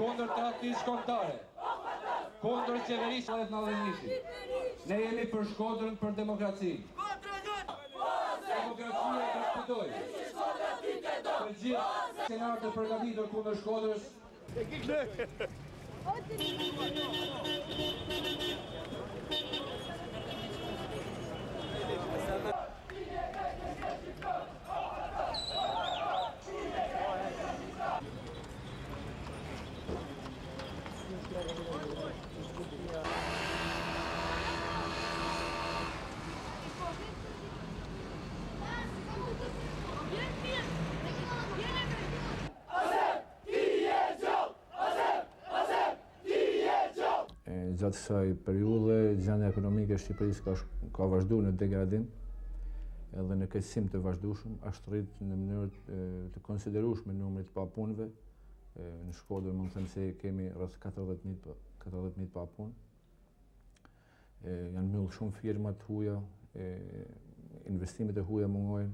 kundër të aktës kombëtare, kundër qeverisë e 91-shit. Ne jemi për Shkodrën, për demokracinë. Demokracia të shpëtojë. Për gjithë senarët e përgatitur kundër Shkodrës. Gjatë kësaj periudhe, gjendja ekonomike e Shqipërisë ka vazhduar në degradim, edhe në keqësim të vazhdueshëm, është rrit në mënyrë të konsiderueshme numrit të papunëve. Në Shkodër mund të them se kemi rreth 40.000 papunë. Janë mbyllur shumë firma të huaja, investimet e huaja mungojnë.